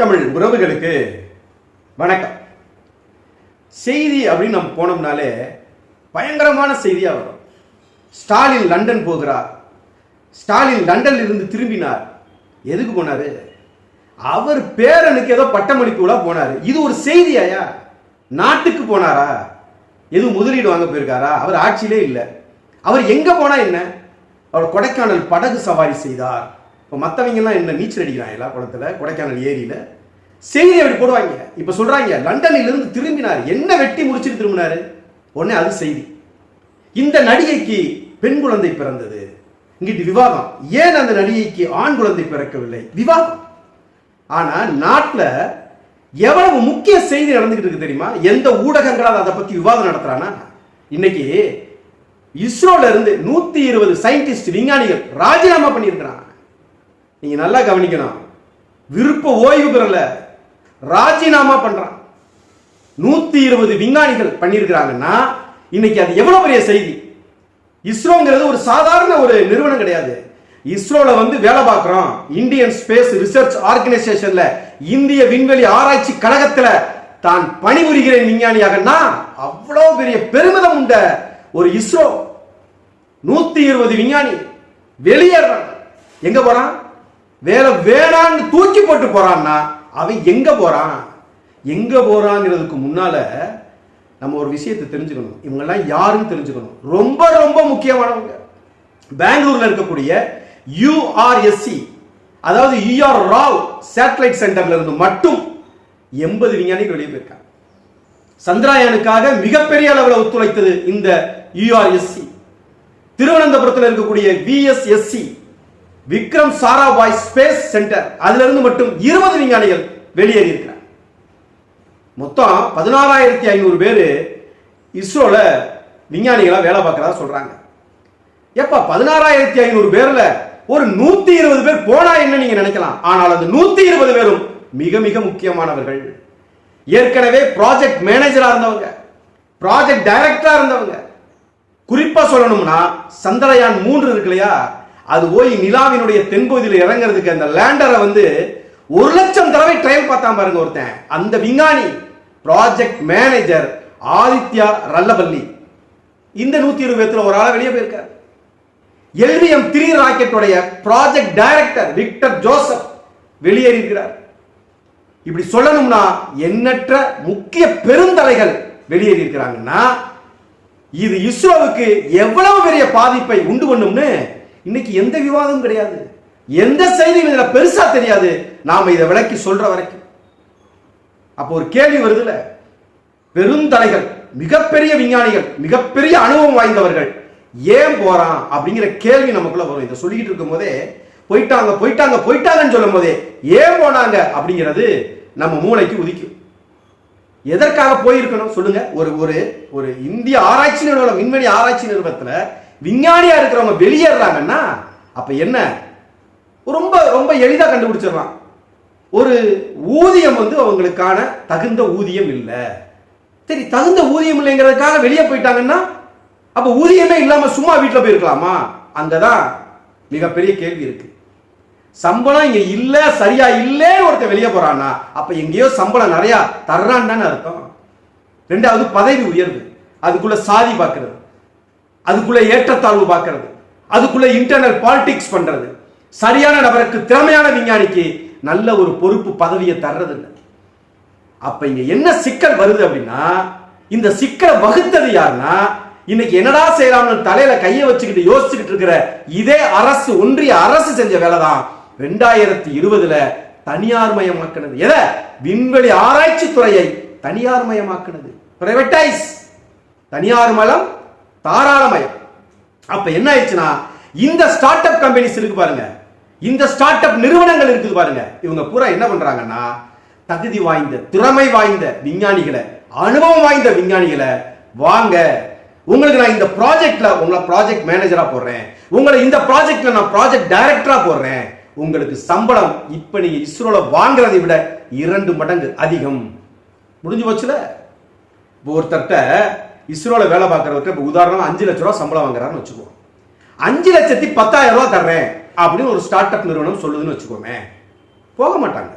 தமிழ் உறவுகளுக்கு வணக்கம். செய்தி அப்படின்னு நம்ம போனோம்னாலே பயங்கரமான செய்தியா வரும். ஸ்டாலின் லண்டன் போகிறார், ஸ்டாலின் லண்டன்ல இருந்து திரும்பினார். எதுக்கு போனாரு? அவர் பேரனுக்கு ஏதோ பட்டமளிப்பு விழா போனாரு. இது ஒரு செய்தியாயா? நாட்டுக்கு போனாரா? எதுவும் முதலீடு வாங்க போயிருக்காரா? அவர் ஆட்சியிலே இல்லை. அவர் எங்க போனா என்ன? அவர் கொடைக்கானல் படகு சவாரி செய்தார். இப்போ மற்றவங்கெல்லாம் என்ன நீச்சல் அடிக்கிறாங்களா குளத்துல, கொடைக்கானல் ஏரியில? செய்தி அப்படி போடுவாங்க. இப்ப சொல்றாங்க லண்டனில் இருந்து திரும்பினார். என்ன வெட்டி முடிச்சுட்டு திரும்பினாரு? உடனே அது செய்தி. இந்த நடிகைக்கு பெண் குழந்தை பிறந்தது. இங்கிட்டு விவாதம். ஏன் அந்த நடிகைக்கு ஆண் குழந்தை பிறக்கவில்லை? விவாதம். ஆனா நாட்டில் எவ்வளவு முக்கிய செய்தி நடந்துகிட்டு இருக்கு தெரியுமா? எந்த ஊடகங்களால் அதை பத்தி விவாதம் நடத்துறானா? இன்னைக்கு இஸ்ரோல இருந்து 120 சயின்டிஸ்ட் விஞ்ஞானிகள் ராஜினாமா பண்ணியிருக்கிறாங்க. நீங்க நல்லா கவனிக்கணும். விருப்ப ஓய்வு பெறல, ராஜினாமா பண்றான். 120 விஞ்ஞானிகள் பண்ணியிருக்கிறாங்கன்னா இன்னைக்கு அது எவ்வளவு பெரிய செய்தி. இஸ்ரோங்கிறது ஒரு சாதாரண ஒரு நிறுவனம் கிடையாது. இஸ்ரோல வேலை பார்க்கிறோம். இந்தியன் ஸ்பேஸ் ரிசர்ச் ஆர்கனைசேஷன்ல, இந்திய விண்வெளி ஆராய்ச்சி கழகத்துல தான் பணிபுரிகிறேன் விஞ்ஞானியாகனா அவ்வளவு பெரிய பெருமிதம் உண்ட ஒரு இஸ்ரோ. 120 விஞ்ஞானி வெளியேறான். எங்க போறான்? வேலை வேணான்னு தூக்கி போட்டு போறான்னா அவன் எங்க போறான்? எங்க போறாங்கிறதுக்கு முன்னால நம்ம ஒரு விஷயத்தை தெரிஞ்சுக்கணும். இவங்கெல்லாம் யாருன்னு தெரிஞ்சுக்கணும். ரொம்ப ரொம்ப முக்கியமானவங்க. பெங்களூர்ல இருக்கக்கூடிய யுஆர்எஸ்சி, அதாவது யூஆர் ராவ் சேட்டலைட் சென்டர்ல இருந்து மட்டும் 80 விஞ்ஞானிகள் வெளியே போயிருக்காங்க. சந்திராயனுக்காக மிகப்பெரிய அளவில் ஒத்துழைத்தது இந்த யுஆர்எஸ்சி. திருவனந்தபுரத்தில் இருக்கக்கூடிய VSSC, Vikram Sarabhai space centre, அதுல இருந்து மட்டும் 20 விஞ்ஞானிகள் வெளியேறி இருக்கிறார். மொத்தம் 16,500 பேர் இஸ்ரோல விஞ்ஞானிகளா வேலை பார்க்கறதா சொல்றாங்க. எப்ப 16,500 பேர்ல ஒரு 120 பேர் போனா என்ன நீங்க நினைக்கலாம். ஆனால் அந்த 120 பேரும் மிக மிக முக்கியமானவர்கள். ஏற்கனவே ப்ராஜெக்ட் மேனேஜரா இருந்தவங்க, ப்ராஜெக்ட் டைரக்டரா இருந்தவங்க. குறிப்பா சொல்லணும்னா சந்திரயான் 3 இருக்கு இல்லையா, அது போய் நிலாவினுடைய தென்பகுதியில் இறங்கிறதுக்கு அந்த லேண்டரை 1,00,000 தடவை ட்ரையல் பார்த்தா பாருங்க ஒருத்தன். அந்த விஞ்ஞானி ப்ராஜெக்ட் மேனேஜர் ஆதித்யா ரல்லபல்லி. இந்த 120 பேர்ல ஒரு ஆளா வெளியே போயிருக்கார். LVM-3 ராக்கெட்டுடைய ப்ராஜெக்ட் டைரக்டர் விக்டர் ஜோசப் வெளியேறி இருக்கிறார். இப்படி சொல்லணும்னா எண்ணற்ற முக்கிய பெருந்தலைகள் வெளியேறி இருக்கிறாங்கன்னா இது இஸ்ரோவுக்கு எவ்வளவு பெரிய பாதிப்பை உண்டு பண்ணும்னு இன்னைக்கு எந்த விவாதமும் கிடையாது. எந்த செய்தியும் இதுல பெருசா தெரியாது. நாம இதை விளக்கி சொல்ற வரைக்கும். அப்போ ஒரு கேள்வி வருதுல, பெருந்தலைகள், மிகப்பெரிய விஞ்ஞானிகள், மிகப்பெரிய அனுபவம் வாய்ந்தவர்கள் ஏன் போறான் அப்படிங்கிற கேள்வி நமக்குள்ள வரும். இதை சொல்லிட்டு இருக்கும் போதே போயிட்டாங்க போயிட்டாங்க போயிட்டாங்கன்னு சொல்லும் போதே ஏன் போனாங்க அப்படிங்கிறது நம்ம மூளைக்கு உதிக்கும். எதற்காக போயிருக்கணும் சொல்லுங்க? ஒரு ஒரு ஒரு இந்திய ஆராய்ச்சி நிறுவனம், விண்வெளி ஆராய்ச்சி நிறுவனத்துல விஞ்ஞானியா இருக்கிறவங்க வெளியேறாங்கன்னா அப்ப என்ன? ரொம்ப ரொம்ப எளிதா கண்டுபிடிச்சிடலாம். ஒரு ஊதியம் அவங்களுக்கான தகுந்த ஊதியம் இல்லை. சரி, தகுந்த ஊதியம் இல்லைங்கிறதுக்காக வெளியே போயிட்டாங்கன்னா அப்ப ஊதியமே இல்லாம சும்மா வீட்டில் போயிருக்கலாமா? அங்கதான் மிகப்பெரிய கேள்வி இருக்கு. சம்பளம் இங்க இல்ல, சரியா இல்லன்னு ஒருத்தர் வெளியே போறான்னா அப்ப எங்கேயோ சம்பளம் நிறைய தர்றான்னு தானே அர்த்தம். ரெண்டாவது பதவி உயர்வு, அதுக்குள்ள சாதி பார்க்கிறது, அதுக்குள்ள ஏற்றத்தாழ்வு பார்க்கிறது, அதுக்குள்ள இன்டர்னல் பாலிடிக்ஸ் பண்றது, சரியான நபருக்கு, திறமையான விஞ்ஞானிக்கு நல்ல ஒரு பொறுப்பு பதவியை தர்றது இல்லை. அப்ப இங்க என்ன சிக்கல் வருது அப்படின்னா, இந்த சிக்கலை வகுத்தது யாருன்னா இன்னைக்கு என்னடா செய்யலாம்னு தலையில கையை வச்சுக்கிட்டு யோசிச்சுக்கிட்டு இருக்கிற இதே அரசு, ஒன்றிய அரசு செஞ்ச வேலைதான் 2020 தனியார் மயமாக்குனது. எதை? விண்வெளி ஆராய்ச்சி துறையை தனியார் மயமாக்குனது. பிரைவேட்டைஸ், தனியார் மயம், தாராளமயம். அப்ப என்ன ஆயிடுச்சுன்னா இந்த ஸ்டார்ட் அப் கம்பெனிஸ் இருக்கு பாருங்க, இந்த ஸ்டார்ட் அப் நிறுவனங்கள் இருக்குது பாருங்க, இவங்க பூரா என்ன பண்றாங்கன்னா தகுதி வாய்ந்த, திறமை வாய்ந்த விஞ்ஞானிகளை, அனுபவம் வாய்ந்த விஞ்ஞானிகளை வாங்க, உங்களுக்கு நான் இந்த ப்ராஜெக்ட்ல உங்களை ப்ராஜெக்ட் மேனேஜரா போடுறேன், உங்களை இந்த ப்ராஜெக்ட்ல நான் ப்ராஜெக்ட் டைரக்டரா போடுறேன், உங்களுக்கு சம்பளம் இப்ப நீங்க இஸ்ரோல வாங்குறதை விட 2 மடங்கு அதிகம். முடிஞ்சு போச்சுல. ஒருத்தட்ட இஸ்ரோல வேலை பார்க்கறவர்கிட்ட இப்ப உதாரணம் 5 லட்சம் ரூபாய் சம்பளம் வாங்குறாருன்னு வச்சுக்கோம். 5,10,000 ரூபாய் தர்றேன் அப்படின்னு ஒரு ஸ்டார்ட் அப் நிறுவனம் சொல்லுதுன்னு வச்சுக்கோமே, போக மாட்டாங்க.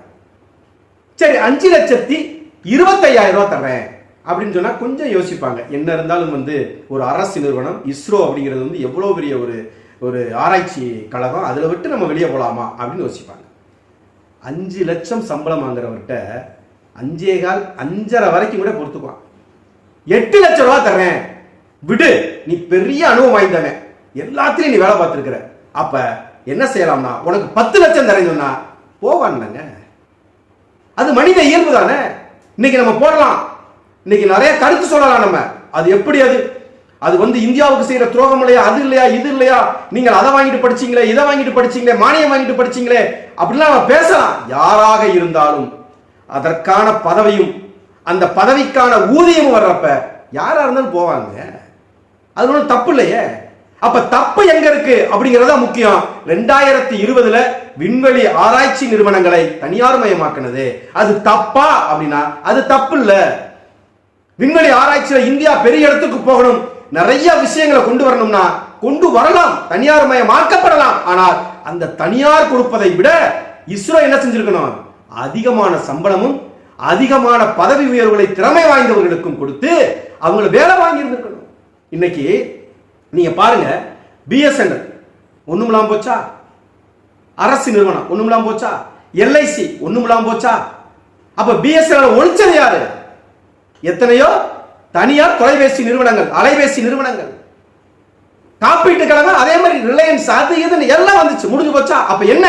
சரி 5,25,000 ரூபாய் தர்றேன் அப்படின்னு சொன்னா கொஞ்சம் யோசிப்பாங்க. என்ன இருந்தாலும் ஒரு அரசு நிறுவனம் இஸ்ரோ அப்படிங்கிறது எவ்வளவு பெரிய ஒரு ஆராய்ச்சி கழகம், அதுல விட்டு நம்ம வெளியே போலாமா அப்படின்னு யோசிப்பாங்க. 5 லட்சம் சம்பளம் வாங்குறவர்கிட்ட 5.25 5.5 வரைக்கும் கூட பொறுத்துக்குவான். 8 லட்சம் ரூபாய் தர்றேன் விடு, நீ பெரிய அனுபவம் வாய்ந்தவன், எல்லாத்திலையும் நீ வேலை பார்த்துருக்கிற, அப்ப என்ன செய்யலாம்னா உனக்கு 10 லட்சம் தரேன்னு சொன்னா போவான்லங்க. அது மனித இயல்பு தானே. இன்னைக்கு நம்ம போடலாம், இன்னைக்கு நிறைய கருத்து சொல்லலாம் நம்ம. அது எப்படி அது இந்தியாவுக்கு செய்யற துரோகம் இல்லையா, அது இல்லையா, இது இல்லையா, நீங்கள் அதை வாங்கிட்டு படிச்சீங்களே, இதை வாங்கிட்டு படிச்சீங்களே, மானியம் வாங்கிட்டு படிச்சீங்களே அப்படிலாம் நம்ம பேசலாம். யாராக இருந்தாலும் அதற்கான பதவியும் அந்த பதவிக்கான ஊதியமும் வர்றப்ப யாரா இருந்தாலும் போவாங்க. அது ஒன்றும் தப்பு இல்லையே. அப்ப தப்பு எங்க இருக்கு அப்படிங்கறத முக்கியம். 2020 விண்வெளி ஆராய்ச்சி நிறுவனங்களை தனியார் மயமாக்குனது அது தப்பா அப்படின்னா அது தப்பு இல்ல. விண்வெளி ஆராய்ச்சியில இந்தியா பெரிய இடத்துக்கு போகணும், நிறைய விஷயங்களை கொண்டு வரணும்னா கொண்டு வரலாம், தனியார் மயமாக்கப்படலாம். ஆனால் அந்த தனியார் கொடுப்பதை விட இஸ்ரோ என்ன செஞ்சிருக்கணும், அதிகமான சம்பளமும் அதிகமான பதவி உயர்வுகளை திறமை வாய்ந்தவர்களுக்கும் கொடுத்து அவங்களை வேலை வாங்கி இருந்திருக்கணும். இன்னைக்கு நீங்க பாருங்க, BSNL ஒண்ணுமில்லாம போச்சா, அரசு நிறுவனம் ஒண்ணுமில்லாம போச்சா, LIC ஒண்ணுமில்லாம போச்சா. அப்ப BSNL ஒழிச்சது யாரு? எத்தனையோ தனியார் தொலைபேசி நிறுவனங்கள், அலைபேசி நிறுவனங்கள், காப்பீட்டு கழகம், அதே மாதிரி ரிலையன்ஸ், அது இதுன்னு எல்லாம் வந்துச்சு, முடிஞ்சு போச்சா. அப்ப என்ன,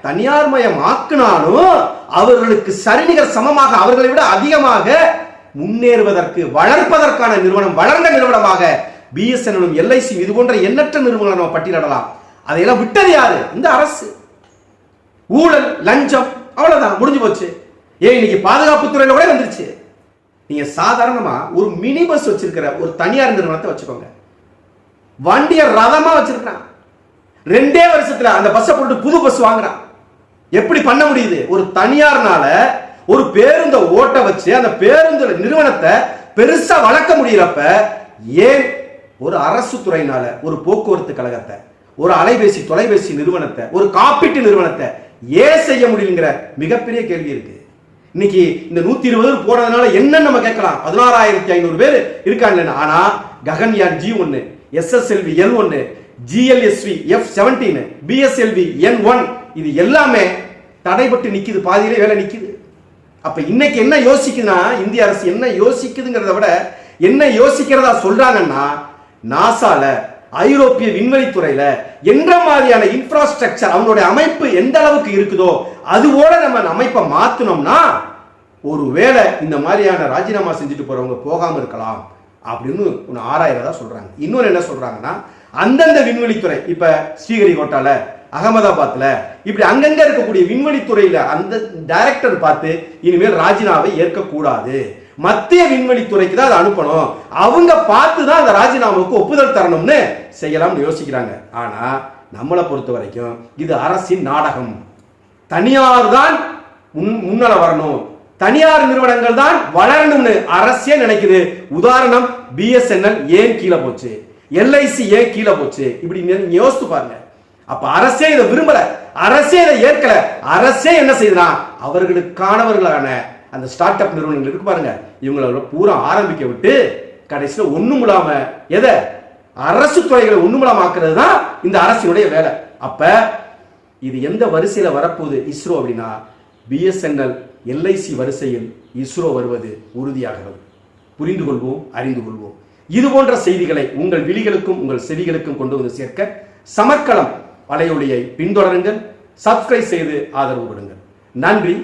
தனியார் மயம் ஆக்கினாலும் அவர்களுக்கு சரிநிகர் சமமாக அவர்களை விட அதிகமாக முன்னேறுவதற்கு வளர்ப்பதற்கான நிறுவனம், வளர்ந்த நிறுவனமாக BSNL LIC இது போன்ற எண்ணற்ற நிறுவனங்களை நம்ம பட்டியலிடலாம். அதையெல்லாம் விட்டது யாரு? இந்த அரசு. ஊழல், லஞ்சம், அவ்வளவுதான், முடிஞ்சு போச்சு. இன்னைக்கு பாதுகாப்பு துறையில கூட வந்துருச்சு. நீங்க சாதாரணமா ஒரு மினி பஸ் வச்சிருக்கிற ஒரு தனியார் நிறுவனத்தை வச்சுக்கோங்க, வண்டிய ரதமா வச்சிருக்கான், 2 வருஷத்துல அந்த பஸ்ஸை போட்டு புது பஸ் வாங்குறான். எப்படி பண்ண முடியுது? ஒரு தனியார்னால ஒரு பேருந்த ஓட்ட வச்சு அந்த பேருந்து நிறுவனத்தை பெருசா வளர்க்க முடியறப்ப ஏன் ஒரு அரசு துறையினால ஒரு போக்குவரத்து கழகத்தை, ஒரு அலைபேசி தொலைபேசி நிறுவனத்தை, ஒரு காப்பீட்டு நிறுவனத்தை ஏன் செய்ய முடியுங்கிற மிகப்பெரிய கேள்வி இருக்கு. இன்னைக்கு இந்த 120 போனதுனால என்ன நம்ம கேட்கலாம், 16,500 பேர் இருக்காங்க. ஆனா Gaganyaan G1, SSLV L1, GLSV F-17, BSLV N1 இது எல்லாமே தடைபட்டு நிக்குது, பாதியிலே வேலை நிக்குது. அப்ப இன்னைக்கு என்ன யோசிக்குதுன்னா, இந்திய அரசு என்ன யோசிக்குதுங்கிறத விட என்ன யோசிக்கிறதா சொல்றாங்கன்னா, நாசால, ஐரோப்பிய விண்வெளி துறையில என்ற மாதிரியான இன்ஃப்ராஸ்ட்ரக்சர் அவங்களுடைய அமைப்பு எந்த அளவுக்கு இருக்குதோ அதுவோட நம்ம அமைப்பை மாத்தணும்னா ஒருவேளை இந்த மாதிரியான ராஜினாமா செஞ்சுட்டு போறவங்க போகாம இருக்கலாம் அப்படின்னு ஒன்று ஆராயிரதா சொல்றாங்க. இன்னொன்று என்ன சொல்றாங்கன்னா, அந்தந்த விண்வெளித்துறை இப்ப ஸ்ரீஹரிகோட்டால, அகமதாபாத்ல, இப்படி அங்கங்க இருக்கக்கூடிய விண்வெளி துறையில அந்த டைரக்டர் பார்த்து இனிமேல் ராஜினாவை ஏற்கக்கூடாது, மத்திய விண்வெளி துறைக்கு தான் அதை அனுப்பணும், அவங்க பார்த்து தான் அந்த ராஜினாமாவுக்கு ஒப்புதல் தரணும்னு செய்யலாம்னு யோசிக்கிறாங்க. ஆனா நம்மளை பொறுத்த வரைக்கும் இது அரசின் நாடகம். தனியார் தான் முன்னால வரணும், தனியார் நிறுவனங்கள் தான் வளரணும்னு அரசே நினைக்குது. உதாரணம், BSNL ஏன் கீழே போச்சு, LIC ஏன் கீழே போச்சு, இப்படி யோசித்து பாருங்க. அப்ப அரசே இதை விரும்பல, அரசே இதை ஏற்கல, அரசே என்ன செய்யுதுன்னா அவர்களுக்கானவர்களான அந்த ஸ்டார்ட் அப் நிறுவனங்கள் இருக்கு பாருங்க, இவங்கள பூரா ஆரம்பிக்க விட்டு கடைசியில ஒண்ணும் இல்லாம எதை அரசு துறைகளை ஒண்ணுமில்லாம ஆக்குறது தான் இந்த அரசினுடைய வேலை. அப்ப இது எந்த வரிசையில வரப்போகுது இஸ்ரோ அப்படின்னா, BSNL LIC வரிசையில் இஸ்ரோ வருவது உறுதியாகிறது. புரிந்து கொள்வோம், அறிந்து கொள்வோம். இது போன்ற செய்திகளை உங்கள் விழிகளுக்கும் உங்கள் செவிகளுக்கும் கொண்டு வந்து சேர்க்க சமர்க்களம் வலையொலியை பின்தொடருங்கள், சப்ஸ்கிரைப் செய்து ஆதரவு கொடுங்கள். நன்றி,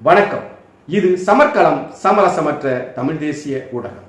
வணக்கம். இது சமர்க்களம், சமரசமற்ற தமிழ் தேசிய ஊடகம்.